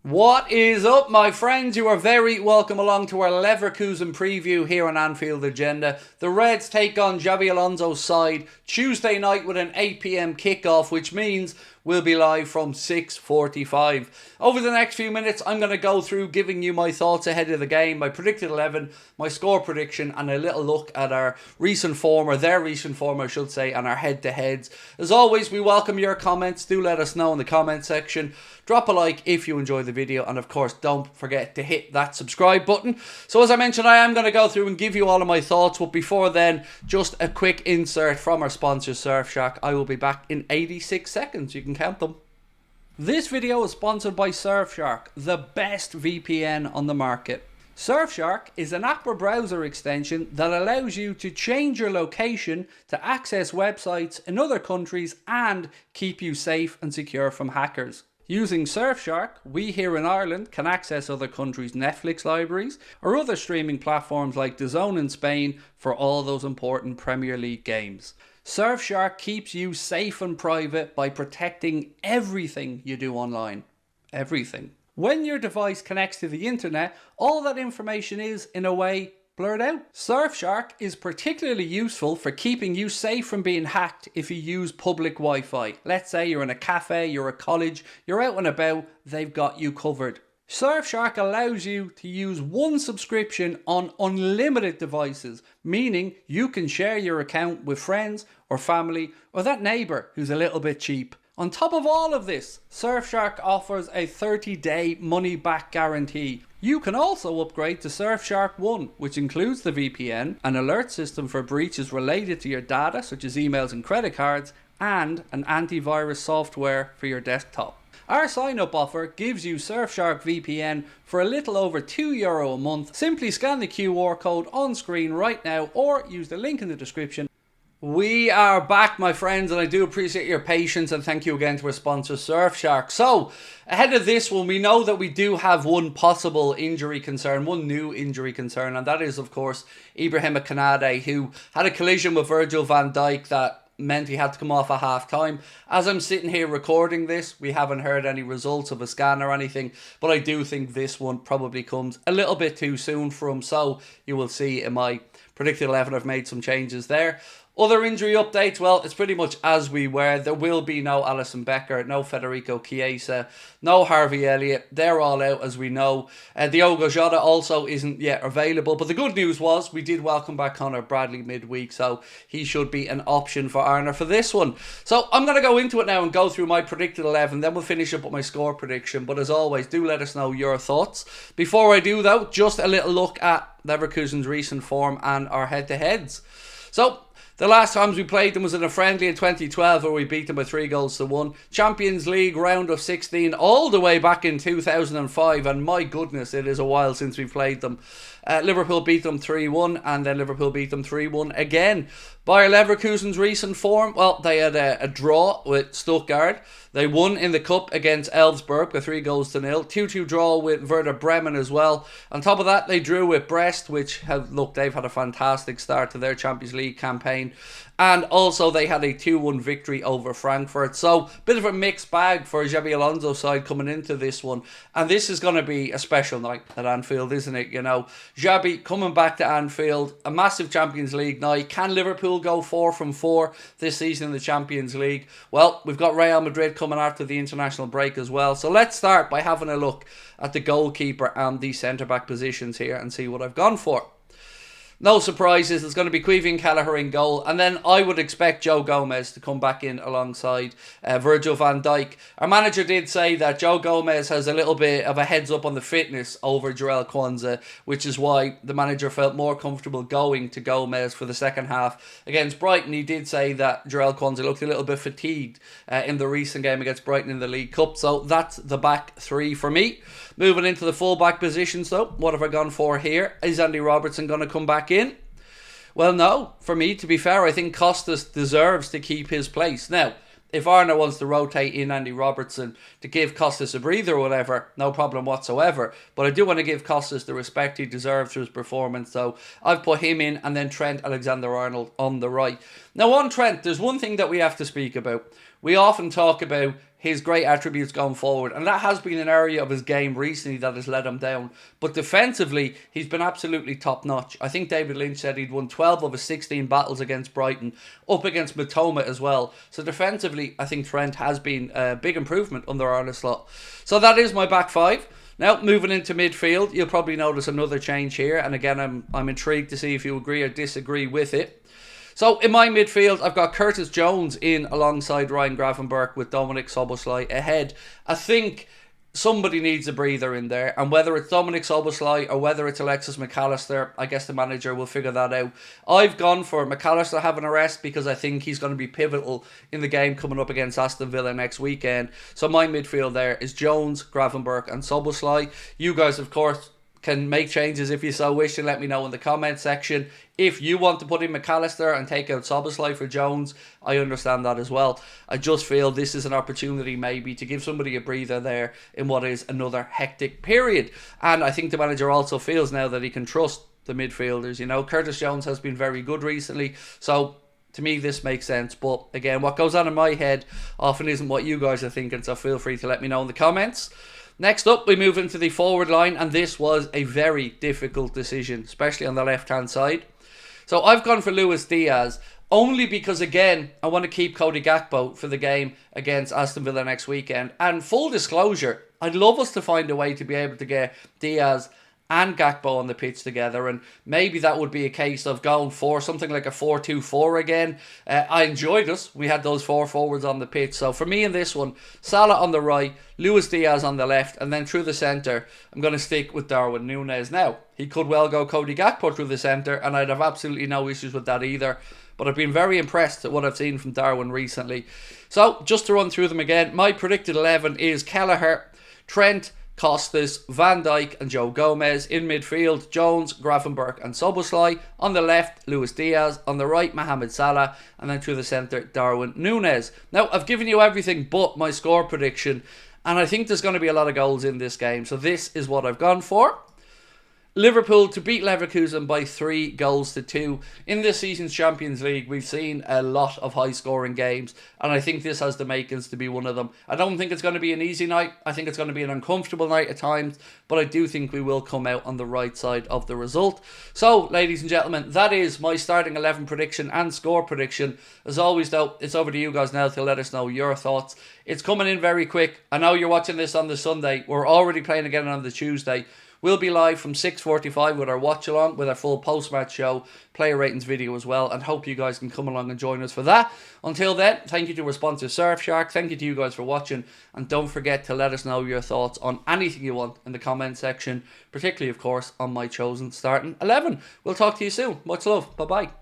What is up, my friends? You are very welcome along to our Leverkusen preview here on Anfield Agenda. The Reds take on Xabi Alonso's side Tuesday night with an 8 p.m. kickoff, which means we'll be live from 6:45. Over the next few minutes, I'm going to go through giving you my thoughts ahead of the game, my predicted 11, my score prediction, and a little look at our recent form, or their recent form, I should say, and our head-to-heads. As always, we welcome your comments. Do let us know in the comment section. Drop a like if you enjoy the video, and of course, don't forget to hit that subscribe button. So as I mentioned, I am going to go through and give you all of my thoughts, but before then, just a quick insert from our sponsor, Surfshark. I will be back in 86 seconds. You can count them. This video is sponsored by Surfshark, the best VPN on the market. Surfshark is an app or browser extension that allows you to change your location to access websites in other countries and keep you safe and secure from hackers. Using Surfshark, we here in Ireland can access other countries' Netflix libraries or other streaming platforms like DAZN in Spain for all those important Premier League games. Surfshark keeps you safe and private by protecting everything you do online. Everything. When your device connects to the internet, all that information is, in a way, blurred out. Surfshark is particularly useful for keeping you safe from being hacked if you use public Wi-Fi. Let's say you're in a cafe, you're at college, you're out and about, they've got you covered. Surfshark allows you to use one subscription on unlimited devices, meaning you can share your account with friends or family or that neighbour who's a little bit cheap. On top of all of this, Surfshark offers a 30-day money-back guarantee. You can also upgrade to Surfshark One, which includes the VPN, an alert system for breaches related to your data, such as emails and credit cards, and an antivirus software for your desktop. Our sign-up offer gives you Surfshark VPN for a little over €2 a month. Simply scan the QR code on screen right now or use the link in the description. We are back, my friends, and I do appreciate your patience, and thank you again to our sponsor, Surfshark. So, ahead of this one, we know that we do have one possible injury concern, one new injury concern, and that is, of course, Ibrahim Konate, who had a collision with Virgil van Dijk that meant he had to come off at half-time. As I'm sitting here recording this, we haven't heard any results of a scan or anything, but I do think this one probably comes a little bit too soon for him, so you will see in my predicted 11 I've made some changes there. Other injury updates, well, it's pretty much as we were. There will be no Alisson Becker, no Federico Chiesa, no Harvey Elliott. They're all out, as we know. Diogo Jota also isn't yet available. But the good news was we did welcome back Connor Bradley midweek, so he should be an option for Arner for this one. So I'm going to go into it now and go through my predicted 11. Then we'll finish up with my score prediction. But as always, do let us know your thoughts. Before I do, though, just a little look at Leverkusen's recent form and our head-to-heads. So, the last times we played them was in a friendly in 2012 where we beat them by 3-1. Champions League round of 16 all the way back in 2005, and my goodness, it is a while since we played them. Liverpool beat them 3-1, and then Liverpool beat them 3-1 again. Bayer Leverkusen's recent form, well, they had a draw with Stuttgart. They won in the cup against Elfsberg with 3-0. 2-2 draw with Werder Bremen as well. On top of that, they drew with Brest, which they've had a fantastic start to their Champions League campaign. And also they had a 2-1 victory over Frankfurt. So, bit of a mixed bag for Xabi Alonso's side coming into this one. And this is going to be a special night at Anfield, isn't it? You know, Xabi coming back to Anfield, a massive Champions League night. Can Liverpool go 4 from 4 this season in the Champions League? Well, we've got Real Madrid coming after the international break as well. So let's start by having a look at the goalkeeper and the centre-back positions here and see what I've gone for. No surprises, it's going to be Queevy and Kelleher in goal. And then I would expect Joe Gomez to come back in alongside Virgil van Dijk. Our manager did say that Joe Gomez has a little bit of a heads up on the fitness over Jarell Quansah, which is why the manager felt more comfortable going to Gomez for the second half against Brighton. He did say that Jarell Quansah looked a little bit fatigued in the recent game against Brighton in the League Cup. So that's the back three for me. Moving into the full-back positions, though, what have I gone for here? Is Andy Robertson going to come back in? Well, no. For me, to be fair, I think Costas deserves to keep his place. Now, if Arna wants to rotate in Andy Robertson to give Costas a breather or whatever, no problem whatsoever. But I do want to give Costas the respect he deserves for his performance. So I've put him in and then Trent Alexander-Arnold on the right. Now on Trent, there's one thing that we have to speak about. We often talk about his great attributes going forward, and that has been an area of his game recently that has let him down. But defensively, he's been absolutely top notch. I think David Lynch said he'd won 12 of his 16 battles against Brighton, up against Matoma as well. So defensively, I think Trent has been a big improvement under Arne Slot. So that is my back five. Now, moving into midfield, you'll probably notice another change here, and again, I'm intrigued to see if you agree or disagree with it. So, in my midfield, I've got Curtis Jones in alongside Ryan Gravenberch with Dominic Szoboszlai ahead. I think somebody needs a breather in there, and whether it's Dominic Szoboszlai or whether it's Alexis McAllister, I guess the manager will figure that out. I've gone for McAllister having a rest because I think he's going to be pivotal in the game coming up against Aston Villa next weekend. So my midfield there is Jones, Gravenberch and Szoboszlai. You guys, of course, can make changes if you so wish, and let me know in the comment section. If you want to put in McAllister and take out Szoboszlai for Jones, I understand that as well. I just feel this is an opportunity maybe to give somebody a breather there in what is another hectic period. And I think the manager also feels now that he can trust the midfielders. You know, Curtis Jones has been very good recently, so to me this makes sense. But again, what goes on in my head often isn't what you guys are thinking, so feel free to let me know in the comments. Next up, we move into the forward line, and this was a very difficult decision, especially on the left-hand side. So I've gone for Luis Diaz, only because, again, I want to keep Cody Gakpo for the game against Aston Villa next weekend. And full disclosure, I'd love us to find a way to be able to get Diaz and Gakpo on the pitch together, and maybe that would be a case of going for something like a 4-2-4 again. I enjoyed us. We had those four forwards on the pitch. So for me in this one, Salah on the right, Luis Diaz on the left, and then through the centre, I'm going to stick with Darwin Núñez. Now, he could well go Cody Gakpo through the centre, and I'd have absolutely no issues with that either. But I've been very impressed at what I've seen from Darwin recently. So, just to run through them again, my predicted 11 is Kelleher, Trent, Costas, Van Dijk and Joe Gomez. In midfield, Jones, Gravenberch and Szoboszlai. On the left, Luis Diaz. On the right, Mohamed Salah. And then through the centre, Darwin Núñez. Now, I've given you everything but my score prediction, and I think there's going to be a lot of goals in this game. So this is what I've gone for. Liverpool to beat Leverkusen by 3-2. In this season's Champions League, we've seen a lot of high-scoring games, and I think this has the makings to be one of them. I don't think it's going to be an easy night. I think it's going to be an uncomfortable night at times, but I do think we will come out on the right side of the result. So, ladies and gentlemen, that is my starting 11 prediction and score prediction. As always, though, it's over to you guys now to let us know your thoughts. It's coming in very quick. I know you're watching this on the Sunday. We're already playing again on the Tuesday. We'll be live from 6:45 with our watch-along, with our full post-match show, player ratings video as well, and hope you guys can come along and join us for that. Until then, thank you to our sponsor Surfshark, thank you to you guys for watching, and don't forget to let us know your thoughts on anything you want in the comment section, particularly, of course, on my chosen starting 11. We'll talk to you soon. Much love. Bye-bye.